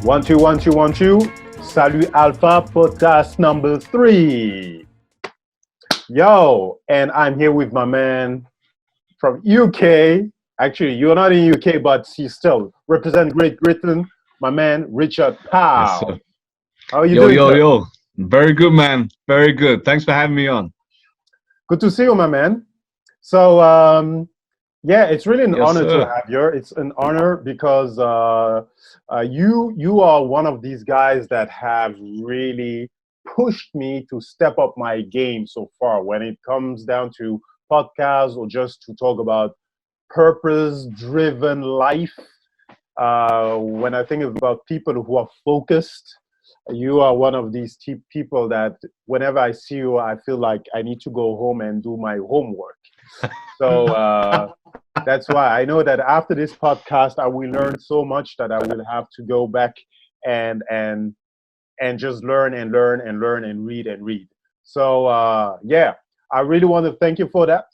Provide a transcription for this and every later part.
One, two, one, two, one, two. Salut Alpha podcast number 3. Yo, and I'm here with my man from UK. Actually, you're not in UK, but he still represent Great Britain. My man, Richard Yes, Pow. sir. How are you Yo, doing, yo, sir? yo. Very good, man. Very good. Thanks for having me on. Good to see you, my man. So, yeah, it's really an Yes, honor to sir. have you. It's an honor because you are one of these guys that have really pushed me to step up my game so far when it comes down to podcasts or just to talk about purpose-driven life. When I think about people who are focused, you are one of these people that whenever I see you, I feel like I need to go home and do my homework. So that's why I know that after this podcast, I will learn so much that I will have to go back and just learn and learn and learn and read and read. So yeah, I really want to thank you for that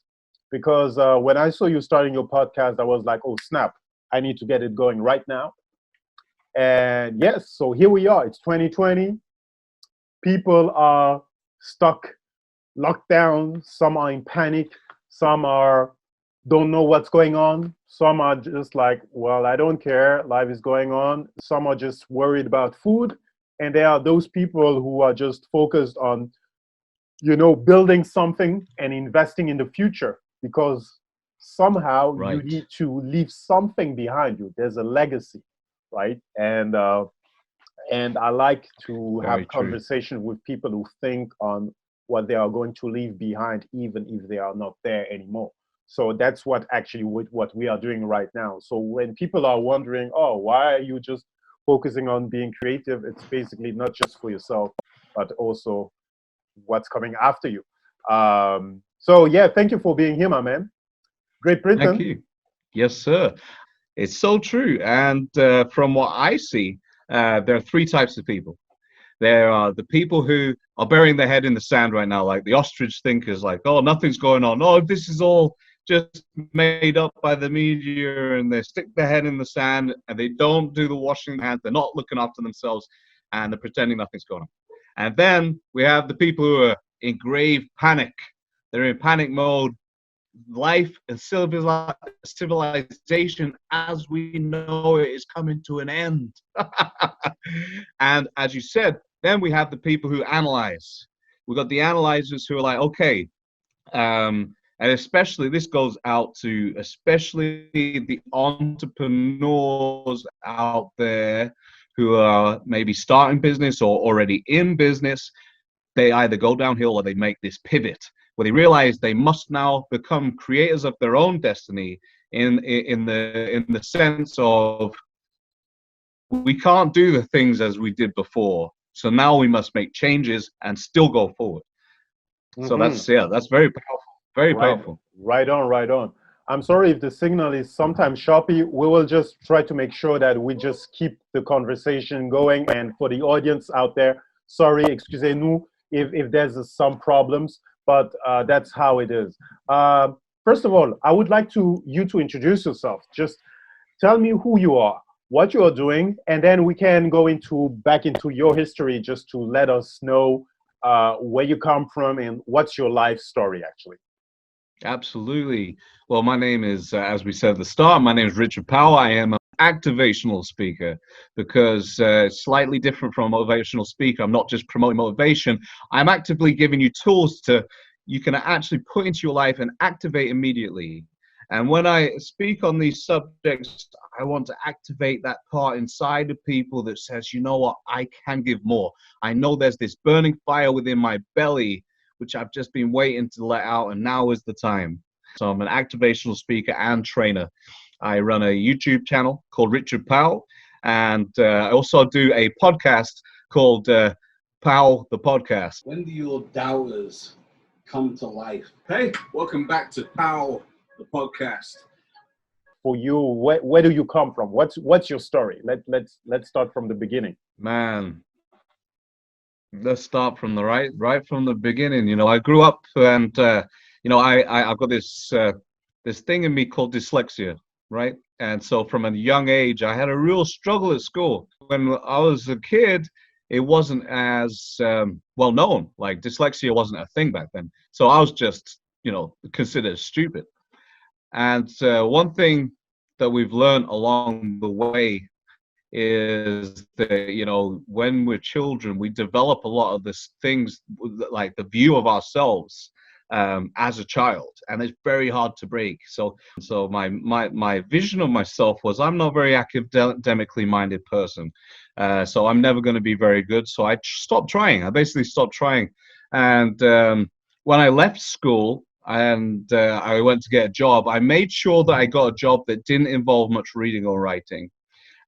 because when I saw you starting your podcast, I was like, oh snap, I need to get it going right now. And yes, so here we are. It's 2020. People are stuck, locked down. Some are in panic. Some are don't know what's going on. Some are just like, well, I don't care. Life is going on. Some are just worried about food. And there are those people who are just focused on, building something and investing in the future because somehow you Right. need to leave something behind you. There's a legacy, right? And I like to Very have true. conversation with people who think on what they are going to leave behind, even if they are not there anymore. So that's what we are doing right now. So when people are wondering, oh, why are you just focusing on being creative? It's basically not just for yourself, but also what's coming after you. So yeah, thank you for being here, my man. Great Thank Britain. you. Yes, sir. It's so true. And from what I see, there are three types of people. There are the people who are burying their head in the sand right now, like the ostrich thinkers, like, oh, nothing's going on. Oh, this is all just made up by the media, and they stick their head in the sand and they don't do the washing hands. They're not looking after themselves and they're pretending nothing's going on. And then we have the people who are in grave panic. They're in panic mode. Life and civilization as we know it is coming to an end. And as you said, then we have the people who analyze. We've got the analyzers who are like, okay, and especially this goes out to especially the entrepreneurs out there who are maybe starting business or already in business. They either go downhill or they make this pivot where they realize they must now become creators of their own destiny in the sense of we can't do the things as we did before. So now we must make changes and still go forward. So Mm-hmm. that's very powerful. Very Right, powerful. right on, right on. I'm sorry if the signal is sometimes choppy. We will just try to make sure that we just keep the conversation going. And for the audience out there, sorry, excusez-nous if there's some problems, but that's how it is. First of all, I would like you to introduce yourself. Just tell me who you are, what you are doing, and then we can go back into your history just to let us know where you come from and what's your life story actually. Absolutely. Well, my name is, as we said at the start, my name is Richard Pow. I am an activational speaker because it's slightly different from a motivational speaker. I'm not just promoting motivation. I'm actively giving you tools you can actually put into your life and activate immediately. And when I speak on these subjects, I want to activate that part inside of people that says, you know what, I can give more. I know there's this burning fire within my belly which I've just been waiting to let out, and now is the time. So I'm an activational speaker and trainer. I run a YouTube channel called Richard Pow, and I also do a podcast called Pow the Podcast. When do your doubters come to life? Hey, welcome back to Pow the Podcast. For you, where do you come from? What's your story? Let's start from the beginning. Man, let's start from the right from the beginning. I grew up and I've got this thing in me called dyslexia, right? And so from a young age, I had a real struggle at school. When I was a kid, it wasn't as well known. Like dyslexia wasn't a thing back then. So I was just, considered stupid. And one thing that we've learned along the way is that, when we're children, we develop a lot of these things, like the view of ourselves as a child, and it's very hard to break. So my vision of myself was, I'm not a very academically minded person, so I'm never going to be very good. So I stopped trying. I basically stopped trying. And when I left school and I went to get a job, I made sure that I got a job that didn't involve much reading or writing.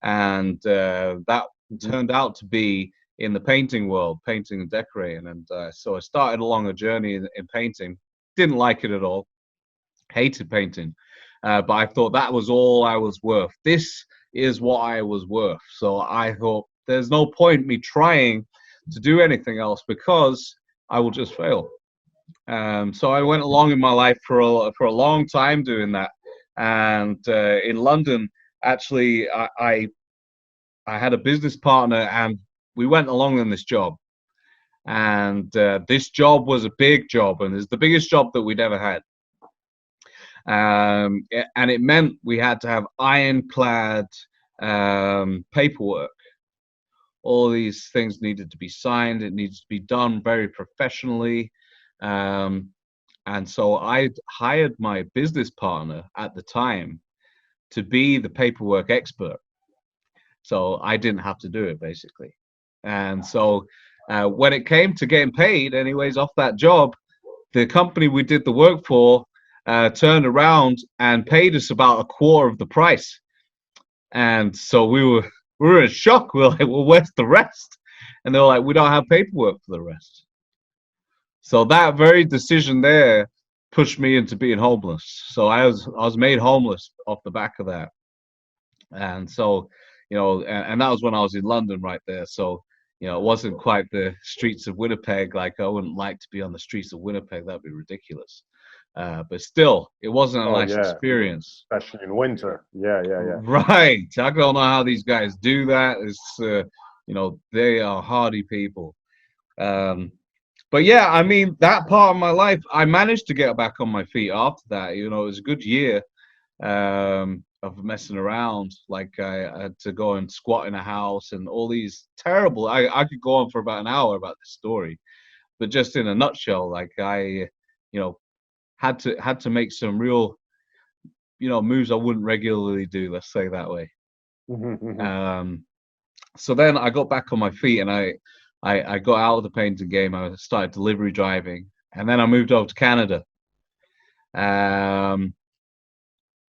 And that turned out to be in the painting world, painting and decorating. And so I started along a journey in painting. Didn't like it at all. Hated painting. But I thought that was all I was worth. This is what I was worth. So I thought there's no point me trying to do anything else because I will just fail. So I went along in my life for a long time doing that. And in London, actually, I had a business partner, and we went along on this job. And this job was a big job, and it's the biggest job that we'd ever had. And it meant we had to have ironclad paperwork. All these things needed to be signed. It needs to be done very professionally. And so I hired my business partner at the time to be the paperwork expert. So I didn't have to do it, basically. And so when it came to getting paid, anyways, off that job, the company we did the work for turned around and paid us about a quarter of the price. And so we were in shock. We were like, well, where's the rest? And they were like, we don't have paperwork for the rest. So that very decision there pushed me into being homeless. So I was made homeless off the back of that. And so, and that was when I was in London right there. So, it wasn't quite the streets of Winnipeg. Like, I wouldn't like to be on the streets of Winnipeg. That'd be ridiculous. But still, it wasn't a nice experience. Especially in winter. Yeah. Right. I don't know how these guys do that. It's, they are hardy people. But yeah, I mean, that part of my life, I managed to get back on my feet after that. It was a good year of messing around. Like, I had to go and squat in a house and all these terrible, I could go on for about an hour about this story, but just in a nutshell, like I, had to make some real, moves I wouldn't regularly do, let's say that way. So then I got back on my feet, and I got out of the painting game. I started delivery driving, and then I moved over to Canada. And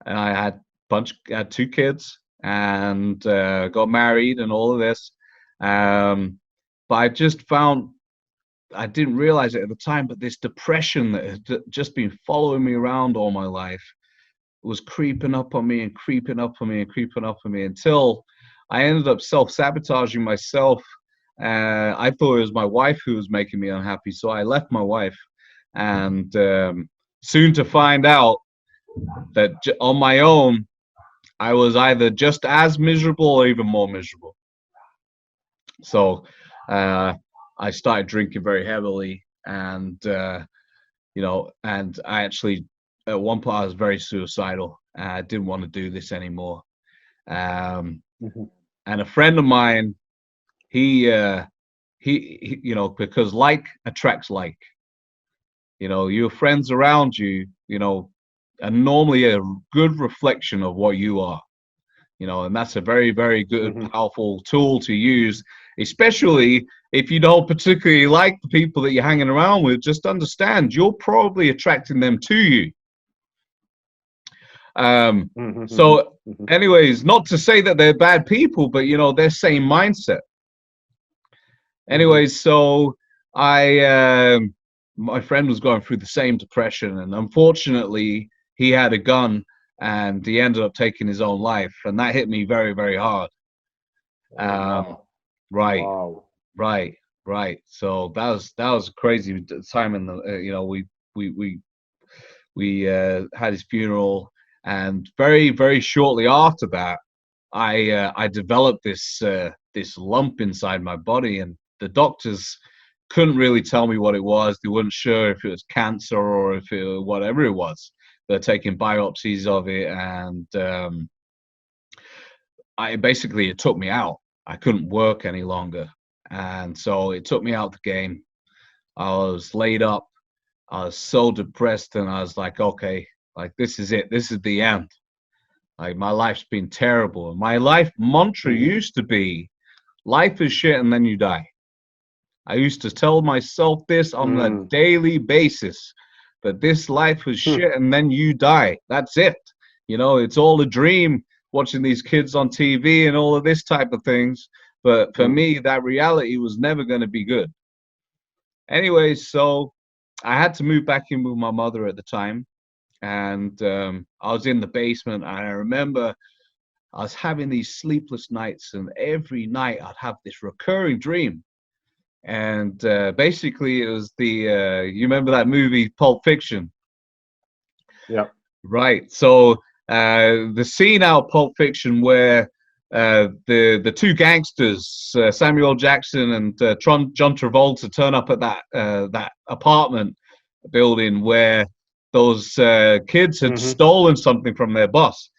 I had 2 kids, and got married and all of this. But I just found, I didn't realize it at the time, but this depression that had just been following me around all my life was creeping up on me and creeping up on me and creeping up on me until I ended up self-sabotaging myself. I thought it was my wife who was making me unhappy, so I left my wife, and soon to find out that on my own, I was either just as miserable or even more miserable. So I started drinking very heavily, and and I actually, at one point, I was very suicidal. I didn't want to do this anymore. And a friend of mine, he because like attracts like, your friends around you, are normally a good reflection of what you are, and that's a very, very good, powerful tool to use, especially if you don't particularly like the people that you're hanging around with. Just understand you're probably attracting them to you. So anyways, not to say that they're bad people, but they're same mindset. Anyways, so my friend was going through the same depression, and unfortunately he had a gun, and he ended up taking his own life, and that hit me very, very hard. Right. Wow. Right. So that was a crazy time in the, we had his funeral, And very, very shortly after that, I developed this lump inside my body, and the doctors couldn't really tell me what it was. They weren't sure if it was cancer or if it whatever it was. They're taking biopsies of it, and it took me out. I couldn't work any longer, and so it took me out the game. I was laid up. I was so depressed, and I was like, okay, like this is it. This is the end. Like my life's been terrible. And my life mantra used to be, life is shit and then you die. I used to tell myself this on a daily basis, that this life was shit and then you die. That's it. You know, it's all a dream watching these kids on TV and all of this type of things. But for me, that reality was never going to be good. Anyway, so I had to move back in with my mother at the time. And I was in the basement, and I remember I was having these sleepless nights, and every night I'd have this recurring dream. And basically it was you remember that movie Pulp Fiction? Yeah. Right. So the scene out of Pulp Fiction where the two gangsters, Samuel Jackson and John Travolta, turn up at that apartment building where those kids had stolen something from their boss.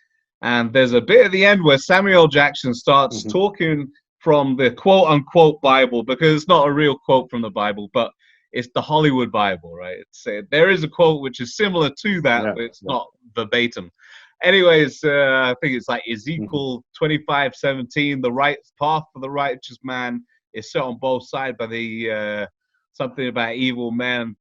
And there's a bit at the end where Samuel Jackson starts talking from the quote-unquote Bible, because it's not a real quote from the Bible, but it's the Hollywood Bible, right? There is a quote which is similar to that, but it's not verbatim. Anyways, I think it's like Ezekiel 25:17, the right path for the righteous man is set on both sides by the something about evil men.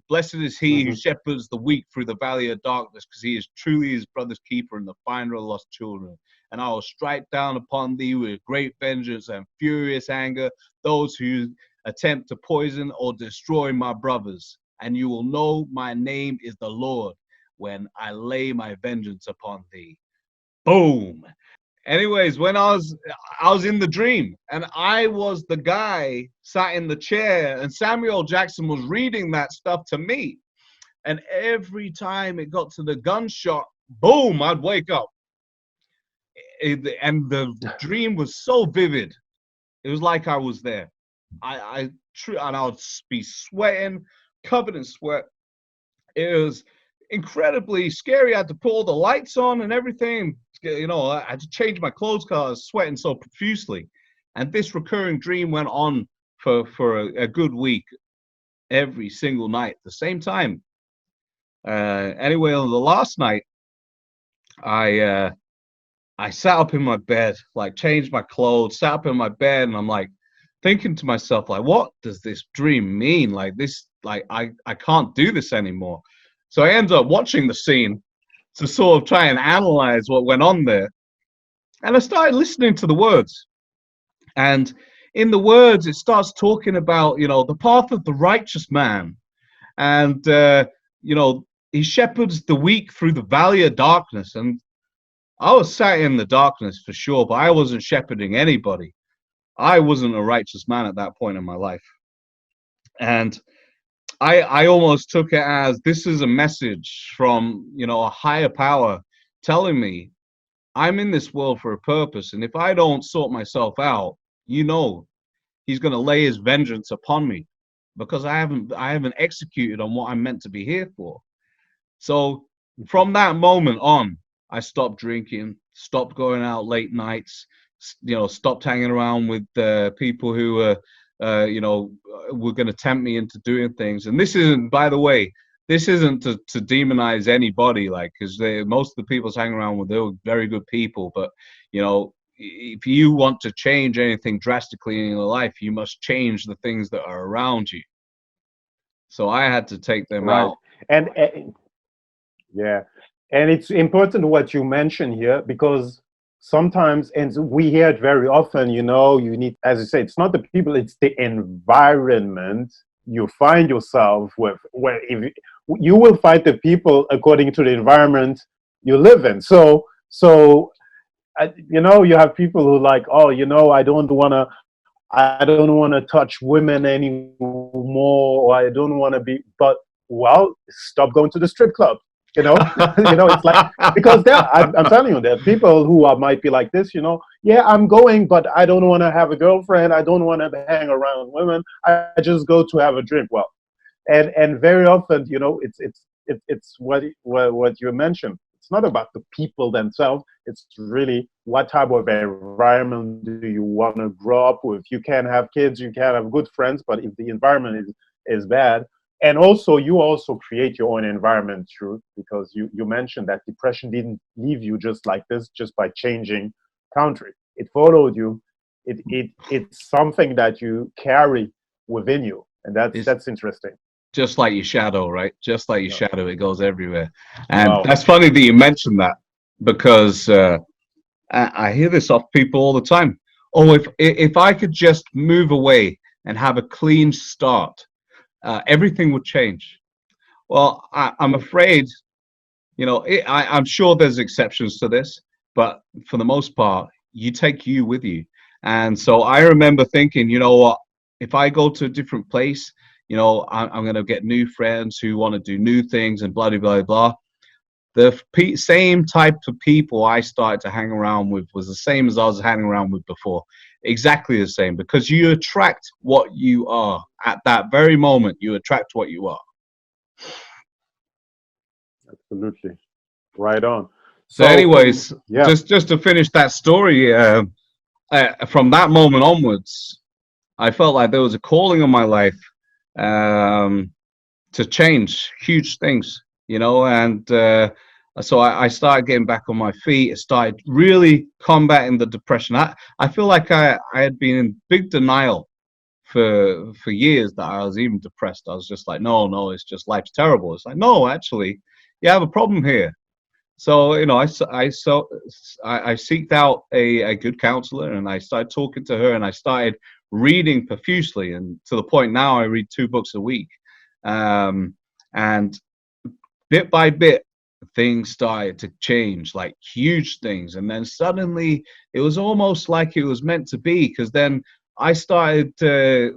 Blessed is he who shepherds the weak through the valley of darkness, because he is truly his brother's keeper and the finder of lost children. And I will strike down upon thee with great vengeance and furious anger those who attempt to poison or destroy my brothers. And you will know my name is the Lord when I lay my vengeance upon thee. Boom. Anyways, when I was in the dream, and I was the guy sat in the chair, and Samuel Jackson was reading that stuff to me. And every time it got to the gunshot, boom, I'd wake up. And the dream was so vivid. It was like I was there. And I would be sweating, covered in sweat. It was incredibly scary. I had to put all the lights on and everything. You know, I had to change my clothes because I was sweating so profusely. And this recurring dream went on for a good week, every single night, the same time. Anyway, on the last night, I sat up in my bed, like changed my clothes, sat up in my bed, and I'm like thinking to myself, like, what does this dream mean? Like this, like I can't do this anymore. So I ended up watching the scene to sort of try and analyze what went on there. And I started listening to the words. And in the words, it starts talking about, you know, the path of the righteous man. And, you know, he shepherds the weak through the valley of darkness. And I was sat in the darkness for sure, but I wasn't shepherding anybody. I wasn't a righteous man at that point in my life. And I almost took it as this is a message from, you know, a higher power telling me I'm in this world for a purpose. And if I don't sort myself out, you know, he's going to lay his vengeance upon me because I haven't executed on what I'm meant to be here for. So from that moment on, I stopped drinking, stopped going out late nights, you know, stopped hanging around with people who were, you know, were going to tempt me into doing things. And this isn't, by the way, this isn't to demonize anybody, like, because most of the people hanging around with, they were very good people. But, you know, if you want to change anything drastically in your life, you must change the things that are around you. So I had to take them out. And yeah, and it's important what you mentioned here, because sometimes, and we hear it very often, you know, you need, as you say, it's not the people, it's the environment you find yourself with, where if you will find the people according to the environment you live in. So you know, you have people who like, oh, you know, I don't want to touch women anymore, or I don't want to be, but well, stop going to the strip club. You know, it's like, because I'm telling you, there are people who might be like this, yeah, I'm going, but I don't want to have a girlfriend. I don't want to hang around women. I just go to have a drink. Well, and very often, it's what you mentioned. It's not about the people themselves. It's really what type of environment do you want to grow up with. You can have kids, you can have good friends, but if the environment is bad, and also you also create your own environment too, because you mentioned that depression didn't leave you just like this, just by changing country. It followed you. It's something that you carry within you, and It's that's interesting. just like your shadow, right? Just like your Yeah. shadow, it goes everywhere. And Wow. that's funny that you mentioned that because I hear this off people all the time. Oh, if I could just move away and have a clean start, everything would change. Well, I'm afraid, I'm sure there's exceptions to this, but for the most part, you take you with you. And so I remember thinking, you know what, if I go to a different place, I'm going to get new friends who want to do new things and blah, blah, blah, blah. The same type of people I started to hang around with was the same as I was hanging around with before. Exactly the same, because you attract what you are at that very moment. You attract what you are. Absolutely. Right on. So, So from anyways, yeah. just to finish that story, from that moment onwards, I felt like there was a calling on my life um, to change huge things, and so I started getting back on my feet. I started really combating the depression. I feel like I had been in big denial for years that I was even depressed. I was just like, no, it's just life's terrible. It's like, no, actually, you have a problem here. So, I seeked out a good counselor, and I started talking to her, and I started reading profusely, and to the point now I read 2 books a week. And bit by bit, things started to change, like huge things. And then suddenly it was almost like it was meant to be, because then I started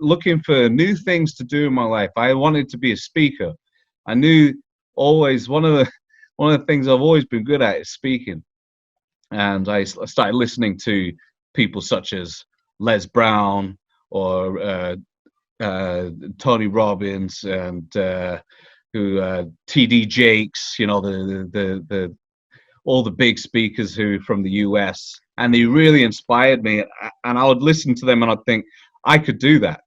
looking for new things to do in my life. I wanted to be a speaker. I knew always one of the things I've always been good at is speaking. And I started listening to people such as Les Brown or Tony Robbins, and TD Jakes, the all the big speakers who from the US, and they really inspired me. And I would listen to them and I'd think, I could do that.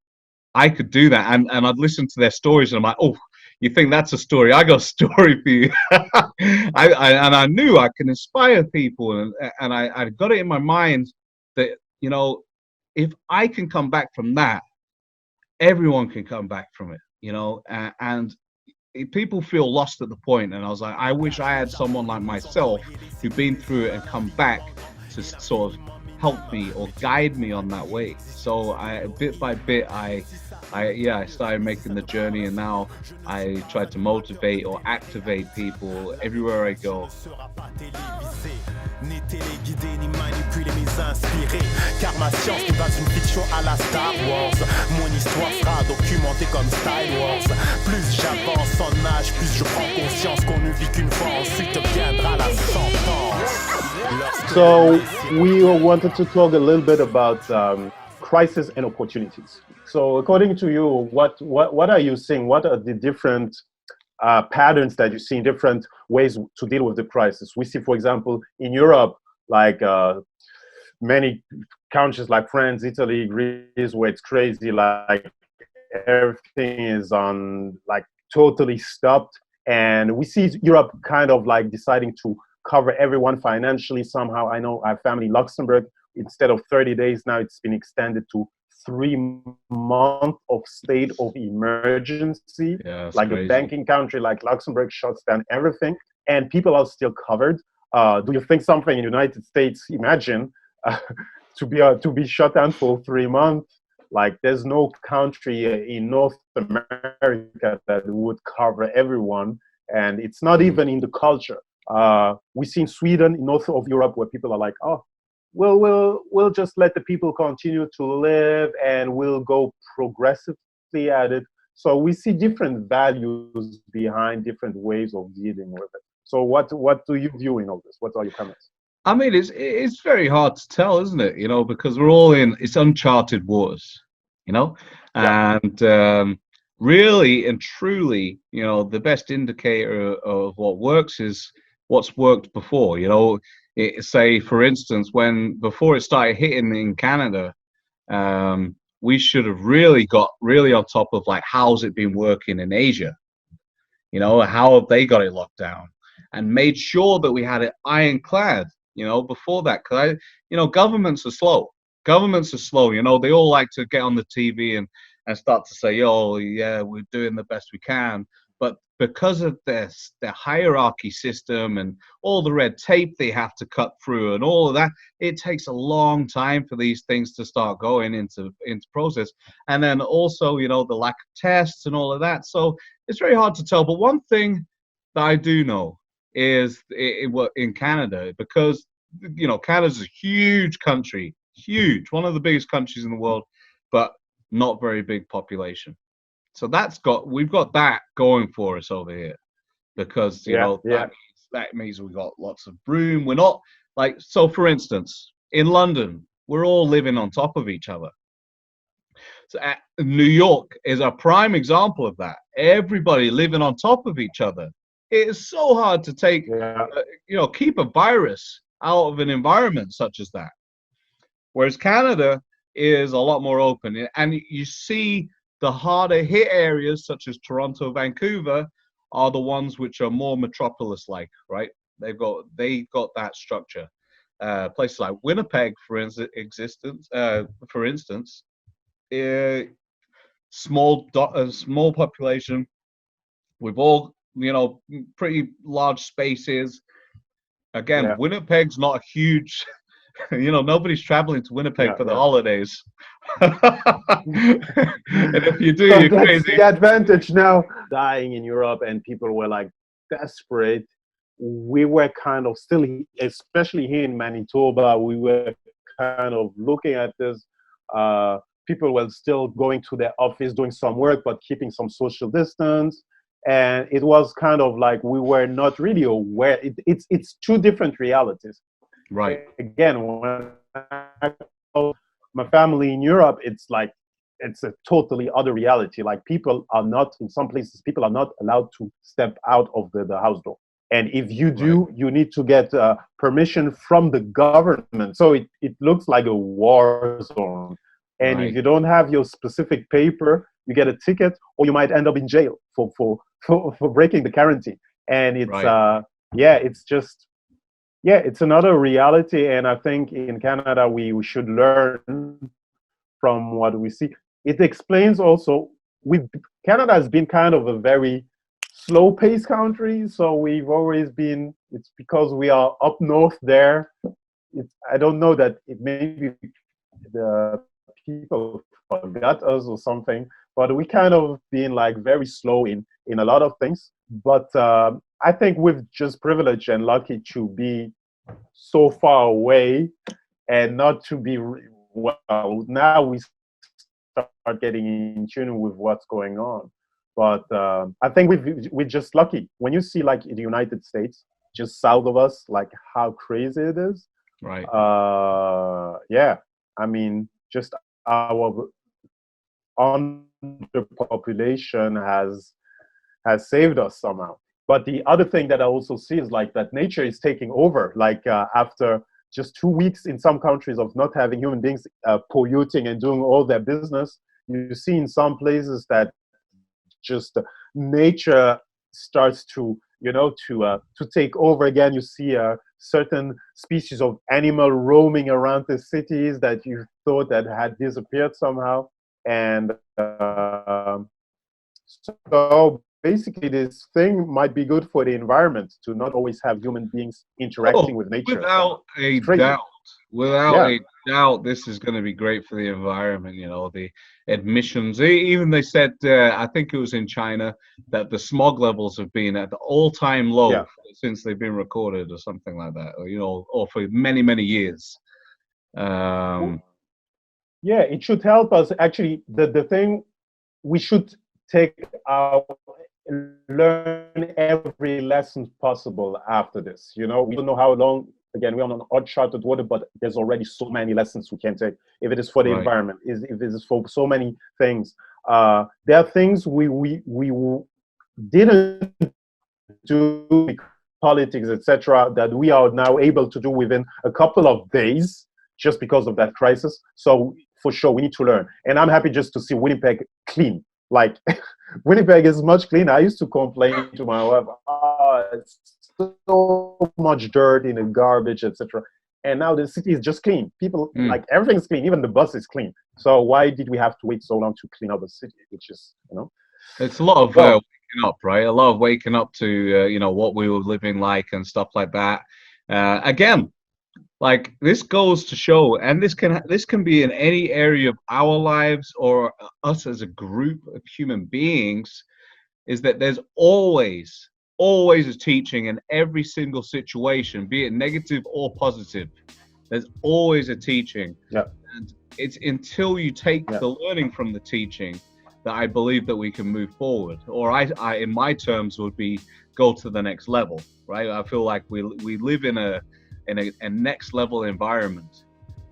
I could do that. And I'd listen to their stories and I'm like, oh, you think that's a story? I got a story for you. And I knew I can inspire people. And I got it in my mind that, if I can come back from that, everyone can come back from it, and people feel lost at the point. And I was like, I wish I had someone like myself who'd been through it and come back to sort of help me or guide me on that way. So bit by bit, I started making the journey, and now I try to motivate or activate people everywhere I go. Ni téléguidé, ni manipulé, mais inspiré. Car ma science n'est pas une fiction à la Star Wars. Mon histoire sera documentée comme Style Wars. Plus j'avance en âge, plus je prends conscience qu'on ne vit qu'une fois, ensuite viendra la sentence. So we wanted to talk a little bit about crisis and opportunities. So according to you, what are you seeing? What are the different patterns that you see in different ways to deal with the crisis? We see, for example, in Europe, like many countries like France, Italy, Greece, where it's crazy, like everything is on like totally stopped. And we see Europe kind of like deciding to cover everyone financially somehow. I know our family in Luxembourg, instead of 30 days now, it's been extended to 3 months of state of emergency. Yeah, like crazy. a banking country like Luxembourg shuts down everything, and people are still covered. Do you think something in the United States, imagine, to be shut down for 3 months? Like there's no country in North America that would cover everyone, and it's not even in the culture. We see in Sweden, in north of Europe, where people are like, oh, we'll just let the people continue to live, and we'll go progressively at it. So we see different values behind different ways of dealing with it. So what do you view in all this? What are your comments? I mean, it's very hard to tell, isn't it? You know, because we're all in it's uncharted waters, you know, Yeah. and really and truly, you know, the best indicator of what works is what's worked before. You know, say for instance, when before it started hitting in Canada, we should have really got really on top of like how's it been working in Asia. You know, how have they got it locked down, and made sure that we had it ironclad. You know, before that, because you know, governments are slow. Governments are slow. You know, they all like to get on the TV and start to say, "Oh, yeah, we're doing the best we can." But because of this, the hierarchy system and all the red tape they have to cut through and all of that, it takes a long time for these things to start going into process. And then also, you know, the lack of tests and all of that. So it's very hard to tell. But one thing that I do know is in Canada, because you know Canada's a huge country, huge, one of the biggest countries in the world, but not very big population. So we've got that going for us over here, because you Yeah, know yeah, that means we've got lots of room. We're not like, so for instance, in London, we're all living on top of each other. So New York is a prime example of that. Everybody living on top of each other. It is so hard to take, yeah, you know, keep a virus out of an environment such as that. Whereas Canada is a lot more open, and you see the harder hit areas such as Toronto, Vancouver are the ones which are more metropolis-like, right? They got that structure. Places like Winnipeg, for instance, small population. We've all, you know, pretty large spaces. Again, yeah, Winnipeg's not a huge, you know, nobody's traveling to Winnipeg yeah, for the yeah. holidays. And if you do, So you're that's crazy. the advantage now. Dying in Europe, and people were like desperate. We were kind of still, especially here in Manitoba, we were kind of looking at this. People were still going to their office, doing some work, but keeping some social distance. And it was kind of like we were not really aware. It's two different realities. Right. Again, when I call my family in Europe, it's like it's a totally other reality. Like people are not, in some places, people are not allowed to step out of the house door. And if you do, you need to get permission from the government. So it looks like a war zone. And if Right. you don't have your specific paper, you get a ticket, or you might end up in jail for breaking the quarantine. And it's Right. yeah, it's just yeah, it's another reality. And I think in Canada we should learn from what we see. It explains also Canada has been kind of a very slow-paced country, so we've always been. It's because we are up north there. I don't know that it maybe the people forgot us or something, but we kind of been like very slow in a lot of things. But I think we've just privileged and lucky to be so far away and not to be well. Now we start getting in tune with what's going on. But I think we're just lucky. When you see like the United States, just south of us, like how crazy it is. Right. Yeah, I mean, just our underpopulation has saved us somehow. But the other thing that I also see is like that nature is taking over. Like after just 2 weeks in some countries of not having human beings polluting and doing all their business, you see in some places that just nature starts to to take over again. You see certain species of animal roaming around the cities that you thought that had disappeared somehow. And so basically this thing might be good for the environment to not always have human beings interacting with nature. Without a doubt. Without a doubt, this is going to be great for the environment. You know, the emissions. Even they said, I think it was in China, that the smog levels have been at the all-time low since they've been recorded, or something like that. Or, you know, or for many, many years. Yeah, it should help us. Actually, the thing we should take our learn every lesson possible after this. You know, we don't know how long. Again, we're on an uncharted water, but there's already so many lessons we can take. If it is for the Right. environment, if it is for so many things, there are things we didn't do, politics, etc., that we are now able to do within a couple of days just because of that crisis. So for sure, we need to learn. And I'm happy just to see Winnipeg clean. Like Winnipeg is much cleaner. I used to complain to my wife, oh, it's so much dirt in the garbage, etc. And now the city is just clean. People like everything's clean. Even the bus is clean. So why did we have to wait so long to clean up the city? Which is, you know, it's a lot of waking up, right? A lot of waking up to you know, what we were living like and stuff like that. Again, like, this goes to show, and this can be in any area of our lives or us as a group of human beings, is that there's always a teaching in every single situation, be it negative or positive. There's always a teaching. Yeah. And it's until you take the learning from the teaching that I believe that we can move forward. Or I in my terms would be go to the next level, right? I feel like we live in a next level environment.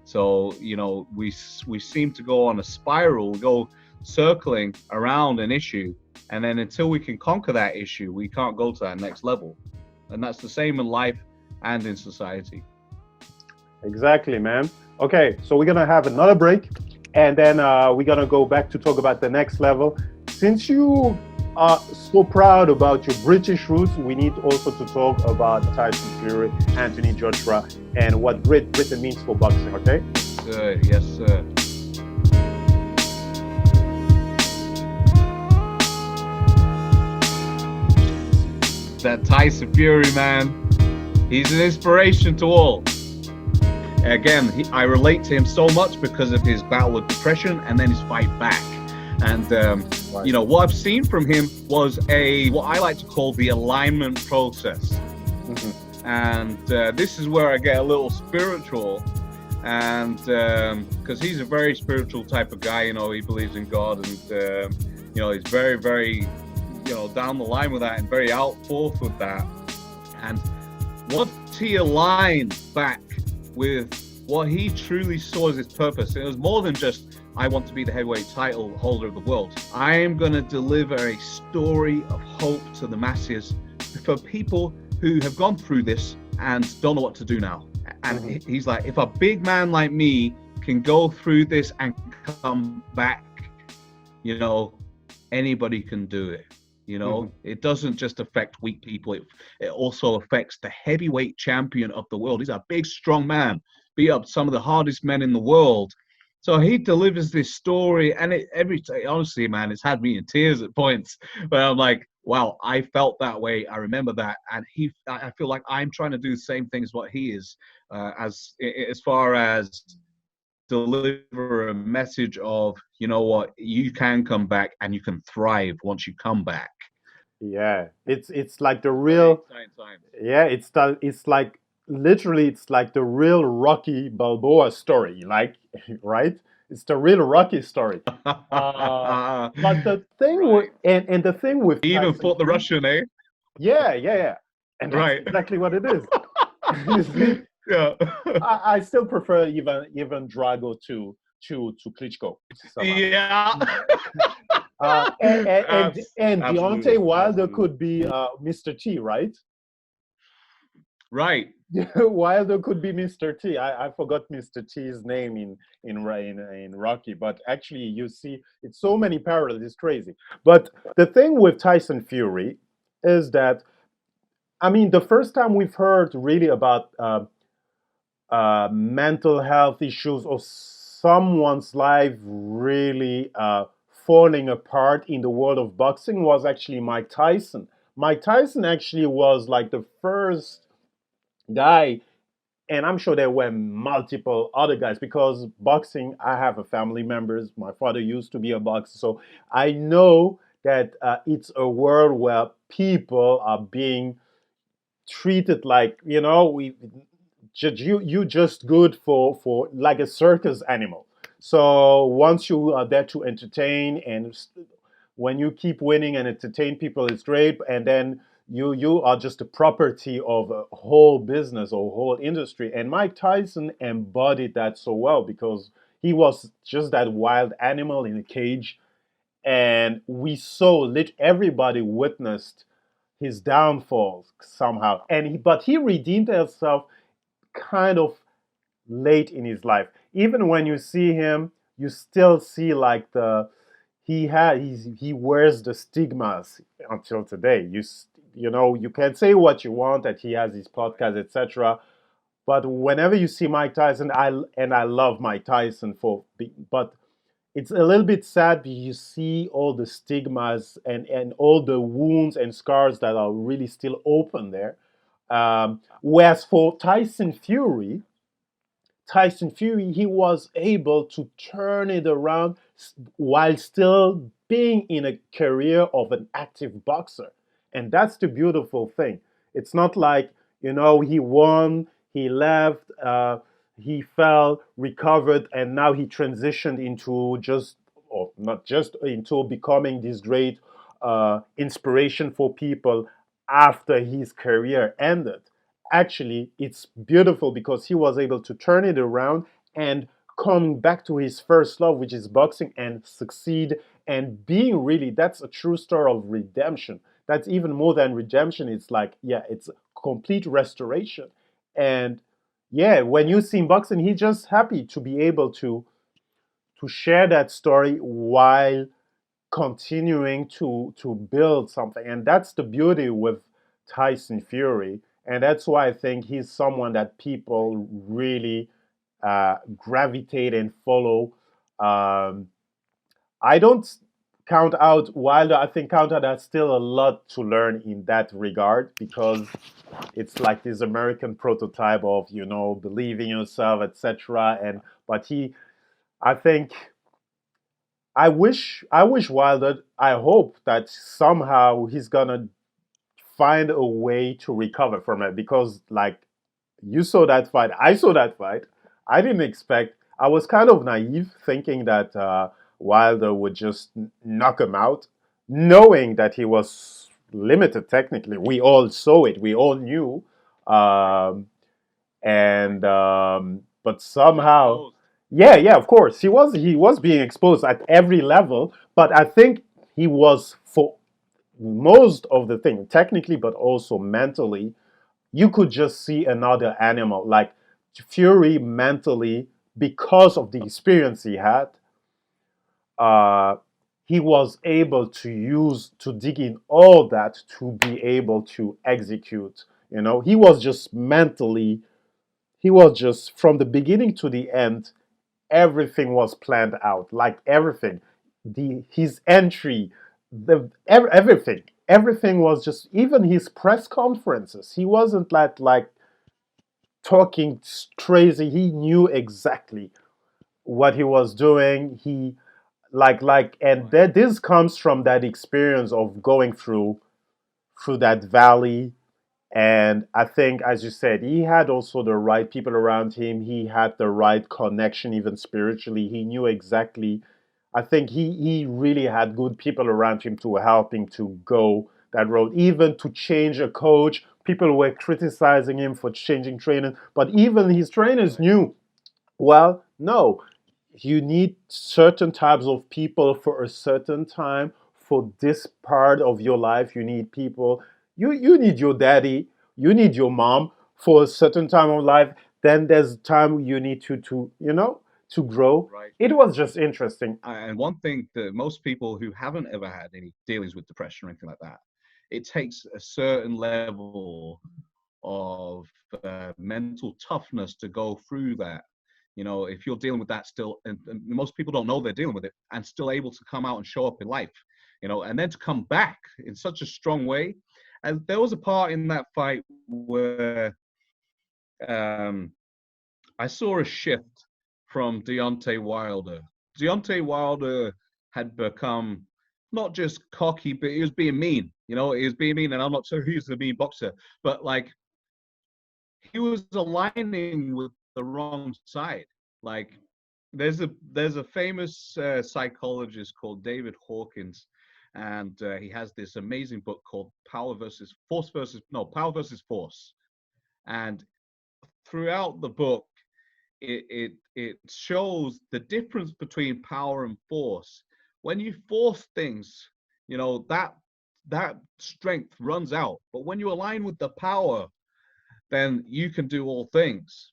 So, you know, we seem to go on a spiral, go circling around an issue, and then until we can conquer that issue, we can't go to that next level. And that's the same in life and in society. Exactly, man. Okay, so we're gonna have another break, and then we're gonna go back to talk about the next level. Since you are so proud about your British roots, we need also to talk about Tyson Fury, Anthony Joshua, and what Great Britain means for boxing, okay? Yes, sir. That Tyson Fury, man, he's an inspiration to all. Again, I relate to him so much because of his battle with depression and then his fight back. And, you know, what I've seen from him was what I like to call the alignment process. Mm-hmm. And this is where I get a little spiritual. And because he's a very spiritual type of guy, you know, he believes in God, and, you know, he's very, very, you know, down the line with that and very out forth with that. And once he aligned back with what he truly saw as his purpose, it was more than just, I want to be the heavyweight title holder of the world. I am going to deliver a story of hope to the masses for people who have gone through this and don't know what to do now. And he's like, if a big man like me can go through this and come back, you know, anybody can do it. You know, it doesn't just affect weak people. It also affects the heavyweight champion of the world. He's a big, strong man, beat up some of the hardest men in the world. So he delivers this story, and honestly, man, it's had me in tears at points. But I'm like, wow, I felt that way. I remember that, and I feel like I'm trying to do the same thing as what he is, as far as deliver a message of, you know what, you can come back and you can thrive once you come back. Yeah, it's like the real. Yeah, it's like literally, it's like the real Rocky Balboa story, like, right? It's the real Rocky story. But the thing with and the thing with he even Tyson, fought the Russian, eh? Yeah, and that's exactly what it is. You see? Yeah. I still prefer even Drago to Klitschko. Yeah. And Deontay Wilder could be Mr. T, right? Right. Wilder could be Mr. T. I forgot Mr. T's name in Rocky, but actually you see it's so many parallels. It's crazy. But the thing with Tyson Fury is that, I mean, the first time we've heard really about mental health issues or someone's life really falling apart in the world of boxing was actually Mike Tyson. Mike Tyson actually was like the first guy, and I'm sure there were multiple other guys, because boxing, I have a family members. My father used to be a boxer, so I know that it's a world where people are being treated like, you know, you just good for like a circus animal. So once you are there to entertain and when you keep winning and entertain people, it's great. And then you are just a property of a whole business or whole industry. And Mike Tyson embodied that so well because he was just that wild animal in a cage. And we saw everybody witnessed his downfall somehow. But he redeemed himself kind of late in his life. Even when you see him, you still see like he wears the stigmas until today. You know, you can say what you want that he has his podcast, etc. But whenever you see Mike Tyson, I love Mike Tyson but it's a little bit sad because you see all the stigmas and all the wounds and scars that are really still open there. Whereas for Tyson Fury, he was able to turn it around while still being in a career of an active boxer. And that's the beautiful thing. It's not like, he won, he left, he fell, recovered, and now he transitioned into or not just into becoming this great inspiration for people after his career ended. Actually, it's beautiful because he was able to turn it around and come back to his first love, which is boxing, and succeed and being really, that's a true story of redemption. That's even more than redemption. It's like, yeah, it's complete restoration. And yeah, when you see him boxing, he's just happy to be able to share that story while continuing to build something. And that's the beauty with Tyson Fury. And that's why I think he's someone that people really gravitate and follow. I don't count out Wilder. I think count out has still a lot to learn in that regard because it's like this American prototype of, believe in yourself, etc. And but I think I wish Wilder, I hope that somehow he's gonna find a way to recover from it because like you saw that fight, I saw that fight. I didn't expect. I was kind of naive thinking that Wilder would just knock him out, knowing that he was limited technically. We all saw it. We all knew. Um, and But somehow, yeah, of course, he was being exposed at every level. But I think he was for most of the thing technically, but also mentally you could just see another animal. Like Fury mentally, because of the experience he had, uh, he was able to dig in all that to be able to execute. He was just mentally, he was just from the beginning to the end, everything was planned out. Like everything, his entry, everything was just even his press conferences. He wasn't like talking crazy. He knew exactly what he was doing. He and that this comes from that experience of going through that valley. And I think, as you said, he had also the right people around him. He had the right connection, even spiritually. He knew exactly. I think he really had good people around him to help him to go that road, even to change a coach. People were criticizing him for changing trainers, but even his trainers knew, well, no, you need certain types of people for a certain time. For this part of your life, you need people. You need your daddy, you need your mom for a certain time of life. Then there's time you need to grow. Right. It was just interesting. And one thing that most people who haven't ever had any dealings with depression or anything like that, it takes a certain level of mental toughness to go through that. If you're dealing with that still, and most people don't know they're dealing with it, and still able to come out and show up in life, and then to come back in such a strong way. And there was a part in that fight where I saw a shift from Deontay Wilder. Deontay Wilder had become not just cocky, but he was being mean. He was being mean, and I'm not sure he's a mean boxer, but like he was aligning with the wrong side. Like there's a famous psychologist called David Hawkins, and he has this amazing book called Power versus Force. And throughout the book, it shows the difference between power and force. When you force things, you know, that strength runs out. But when you align with the power, then you can do all things.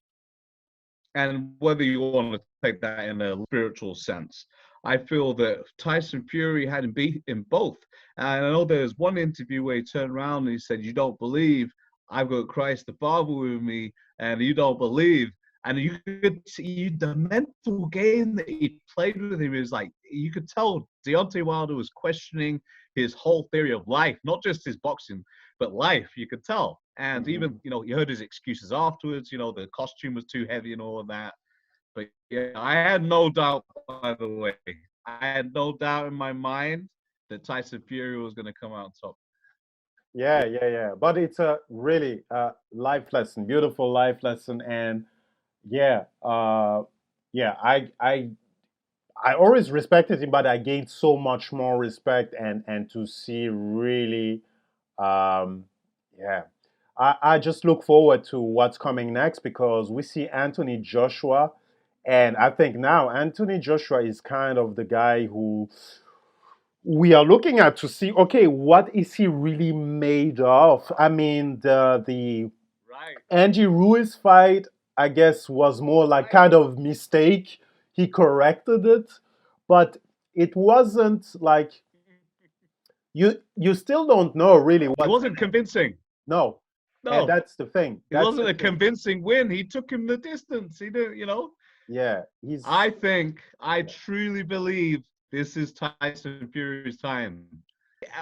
And whether you want to take that in a spiritual sense, I feel that Tyson Fury had him beat in both. And I know there's one interview where he turned around and he said, "You don't believe I've got Christ the Father with me, and you don't believe." And you could see the mental game that he played with him is like, you could tell Deontay Wilder was questioning his whole theory of life, not just his boxing, but life. You could tell. And even, you know, you heard his excuses afterwards, you know, the costume was too heavy and all of that. But yeah, I had no doubt, by the way, I had no doubt in my mind that Tyson Fury was going to come out on top. Yeah. But it's a really life lesson, beautiful life lesson. And yeah, I always respected him, but I gained so much more respect and to see really, um, yeah. I just look forward to what's coming next because we see Anthony Joshua, and I think now Anthony Joshua is kind of the guy who we are looking at to see, okay, what is he really made of? I mean, the Right. Andy Ruiz fight, I guess, was more like kind of mistake. He corrected it, but it wasn't like you still don't know really It what. wasn't convincing. No, and No, that's the thing. it That's wasn't the a thing. convincing win. He took him the distance. He didn't, you know. Yeah, I truly believe this is Tyson Fury's time.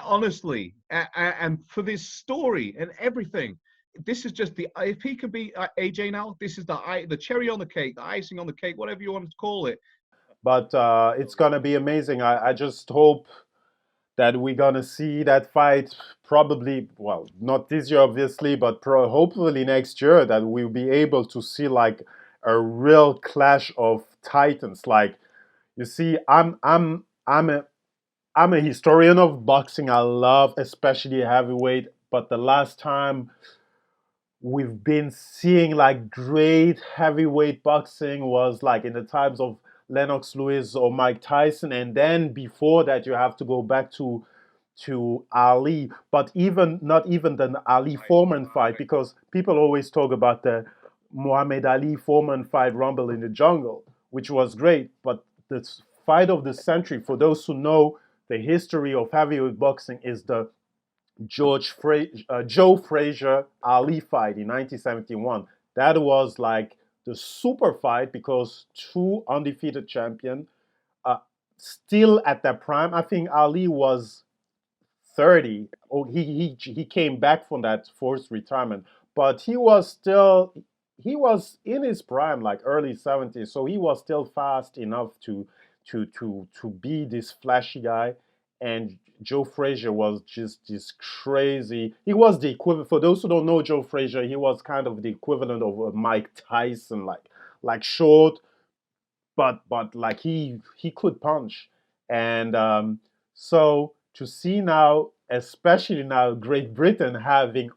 Honestly, and for this story and everything, this is just the, if he can beat AJ now, this is the cherry on the cake, the icing on the cake, whatever you want to call it. but it's gonna be amazing. I just hope that we're gonna see that fight probably, well, not this year obviously, but hopefully next year that we'll be able to see like a real clash of titans. Like you see, I'm a historian of boxing. I love especially heavyweight, but the last time we've been seeing like great heavyweight boxing was like in the times of Lennox Lewis or Mike Tyson, and then before that you have to go back to Ali, but even not even the Ali Foreman fight, because people always talk about the Muhammad Ali Foreman fight, Rumble in the Jungle, which was great, but the fight of the century, for those who know the history of heavyweight boxing, is the Joe Frazier Ali fight in 1971. That was like the super fight because two undefeated champion, uh, still at their prime. I think Ali was 30. Oh, he came back from that forced retirement, but he was in his prime, like early 70s. So he was still fast enough to be this flashy guy. And Joe Frazier was just this crazy. He was the equivalent. For those who don't know Joe Frazier, he was kind of the equivalent of Mike Tyson, like short, but like he could punch. And so to see now, especially now, Great Britain having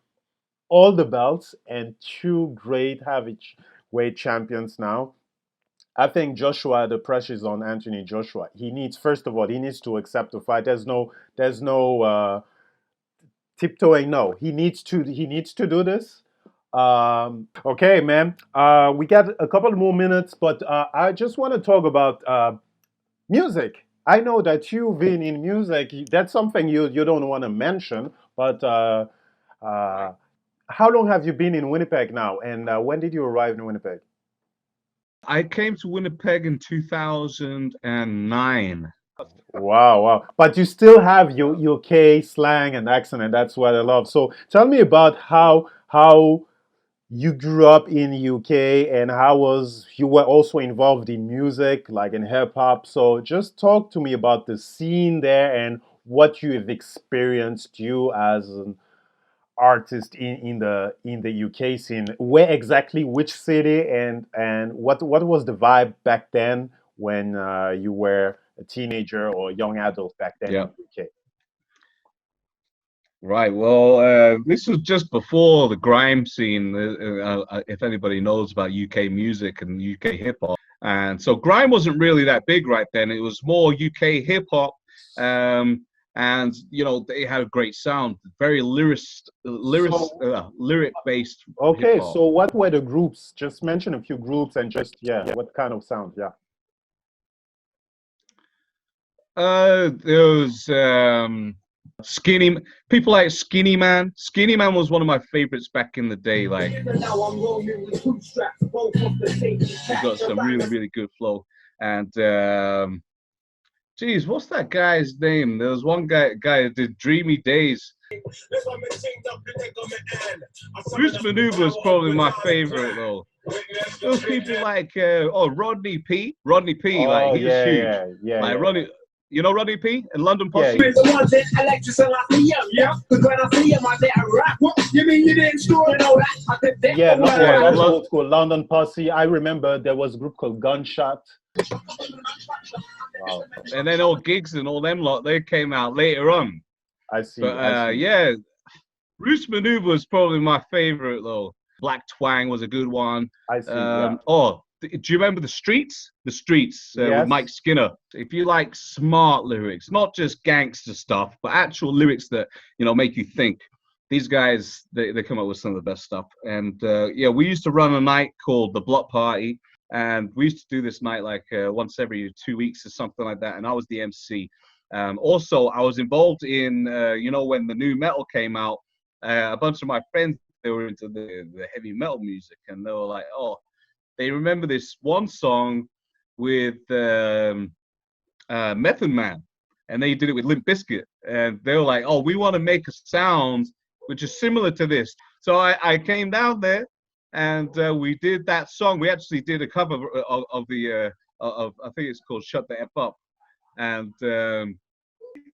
all the belts and two great heavyweight champions now. I think Joshua, the pressure is on Anthony Joshua. He needs, first of all, he needs to accept the fight. There's no tiptoeing. No, he needs to do this. Okay, man. We got a couple more minutes, but I just want to talk about music. I know that you've been in music. That's something you don't want to mention, but uh, how long have you been in Winnipeg now? And when did you arrive in Winnipeg? I came to Winnipeg in 2009. Wow. But you still have your UK slang and accent, and that's what I love. So tell me about how you grew up in UK and how was you were also involved in music, like in hip hop. So just talk to me about the scene there and what you have experienced you as an artist in the UK scene. Where exactly, which city, and what was the vibe back then when you were a teenager or a young adult back then in Yeah. the UK? Right. Well, this was just before the grime scene. If anybody knows about UK music and UK hip hop, and so grime wasn't really that big right then. It was more UK hip hop, um, and you know they had a great sound, very So, lyric based hip okay, hop. so what were the groups? Just mention a few groups and just, yeah, what kind of sound? Yeah. There was Skinny people like Skinny Man. Skinny Man was one of my favorites back in the day. Like, he got some really good flow. And geez, what's that guy's name? There was one guy that did Dreamy Days. Bruce Maneuver is probably my favorite though. Those people like Rodney P. Rodney P. Like Oh, he's huge. yeah, Like yeah. Rodney, you know Rodney P. in London Posse. Yeah. Yeah, no, that's old school. London Posse. I remember there was a group called Gunshot. Wow. And then all Gigs and all them lot, they came out later on. I see. But yeah, Bruce Maneuver was probably my favorite though. Black Twang was a good one. I see. Yeah. Oh, do you remember The Streets? The Streets Yes. with Mike Skinner. If you like smart lyrics, not just gangster stuff, but actual lyrics that, you know, make you think. These guys, they come up with some of the best stuff. And yeah, we used to run a night called The Block Party. And we used to do this night like once every 2 weeks or something like that. And I was the MC. Also, I was involved in, you know, when the new metal came out, a bunch of my friends, they were into the heavy metal music. And they were like, oh, they remember this one song with Method Man. And they did it with Limp Bizkit. And they were like, oh, we want to make a sound which is similar to this. So I came down there and we did that song. We actually did a cover of I think it's called Shut the F Up. And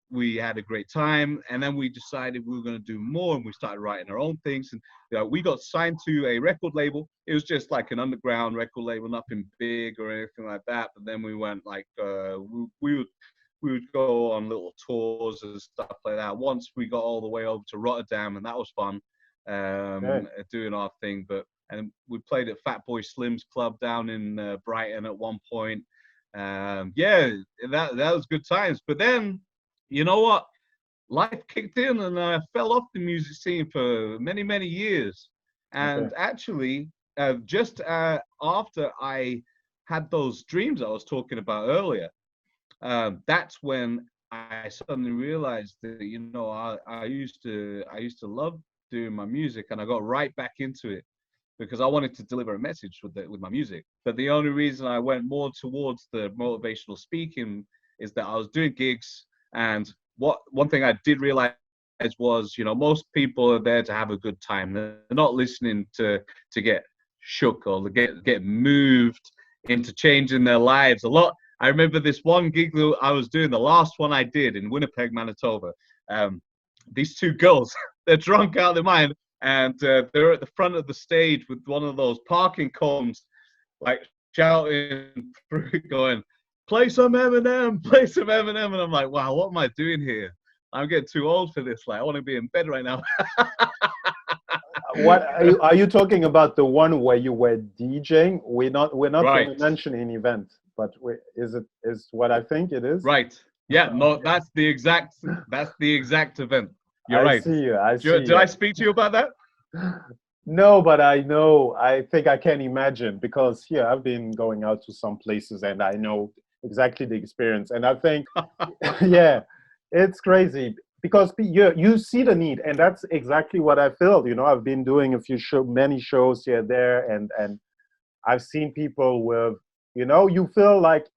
we had a great time. And then we decided we were going to do more. And we started writing our own things. And we got signed to a record label. It was just like an underground record label, nothing big or anything like that. But then we went like, we would go on little tours and stuff like that. Once we got all the way over to Rotterdam, and that was fun, doing our thing. And we played at Fat Boy Slim's club down in Brighton at one point. Yeah, that was good times. But then, you know what? Life kicked in, and I fell off the music scene for many years. And actually, just after I had those dreams I was talking about earlier, that's when I suddenly realized that, you know, I used to love doing my music, and I got right back into it because I wanted to deliver a message with my music. But the only reason I went more towards the motivational speaking is that I was doing gigs, and one thing I did realize was, you know, most people are there to have a good time. They're not listening to get shook or to get moved into changing their lives. I remember this one gig that I was doing, the last one I did in Winnipeg, Manitoba. These two girls, they're drunk out of their mind, and they're at the front of the stage with one of those parking cones, like shouting through, going, play some Eminem, play some Eminem. And I'm like, wow, what am I doing here? I'm getting too old for this. Like, I want to be in bed right now. What are you talking about? The one where you were DJing? We're not Right. going to mention an event, but is what I think it is? Right. Yeah. No, that's the exact event. You're right. Did I speak to you about that? No, but I know. I think I can imagine, because here I've been going out to some places and I know exactly the experience. And I think, yeah, it's crazy because you see the need, and that's exactly what I felt. You know, I've been doing many shows here, there, and I've seen people with, you know, you feel like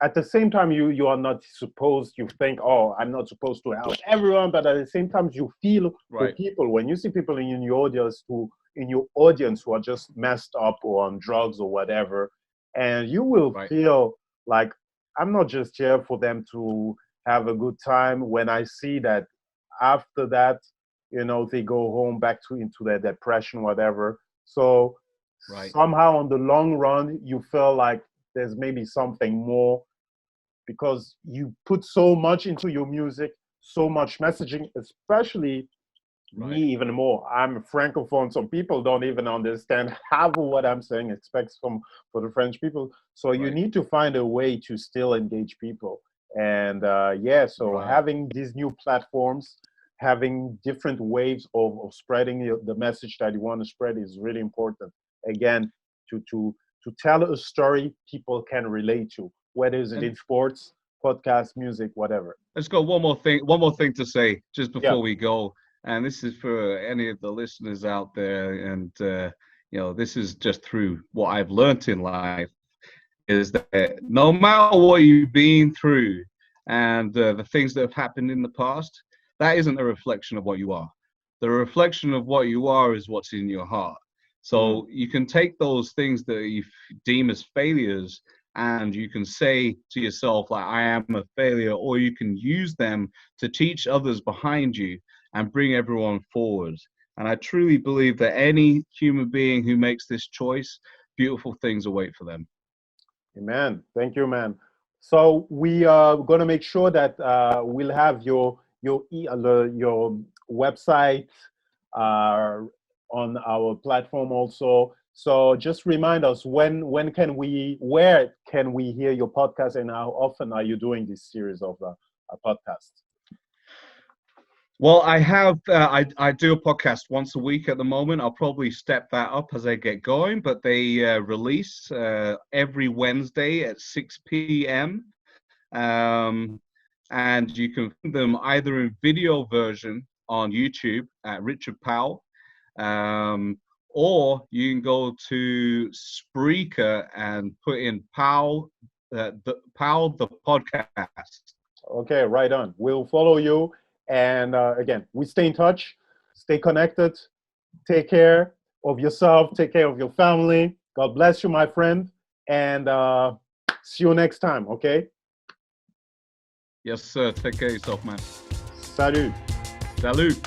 at the same time you are not supposed, you think, oh, I'm not supposed to help everyone, but at the same time you feel for people. When you see people in your audience who are just messed up or on drugs or whatever, and you will feel like, I'm not just here for them to have a good time, when I see that after that, you know, they go home back into their depression, whatever. So somehow on the long run, you feel like there's maybe something more, because you put so much into your music, so much messaging, especially Me even more. I'm francophone. Some people don't even understand half of what I'm saying, expects for the French people. So you need to find a way to still engage people. And so having these new platforms, having different waves of spreading the message that you want to spread is really important. Again, to tell a story people can relate to, whether it's in sports, podcast, music, whatever. Let's go one more thing to say just before we go. And this is for any of the listeners out there. And, this is just through what I've learned in life, is that no matter what you've been through and the things that have happened in the past, that isn't a reflection of what you are. The reflection of what you are is what's in your heart. So you can take those things that you deem as failures and you can say to yourself, like, I am a failure, or you can use them to teach others behind you and bring everyone forward. And I truly believe that any human being who makes this choice, beautiful things await for them. Amen. Thank you, man. So we are going to make sure that we'll have your website on our platform also. So just remind us where can we hear your podcast, and how often are you doing this series of podcasts? Well, I have I do a podcast once a week at the moment. I'll probably step that up as I get going, but they release every Wednesday at 6 p.m. And you can find them either in video version on YouTube at Richard Pow, or you can go to Spreaker and put in Pow the podcast. Okay, right on. We'll follow you. And again, we stay in touch, stay connected, take care of yourself, take care of your family. God bless you, my friend. And see you next time, okay? Yes, sir. Take care of yourself, man. Salut. Salut.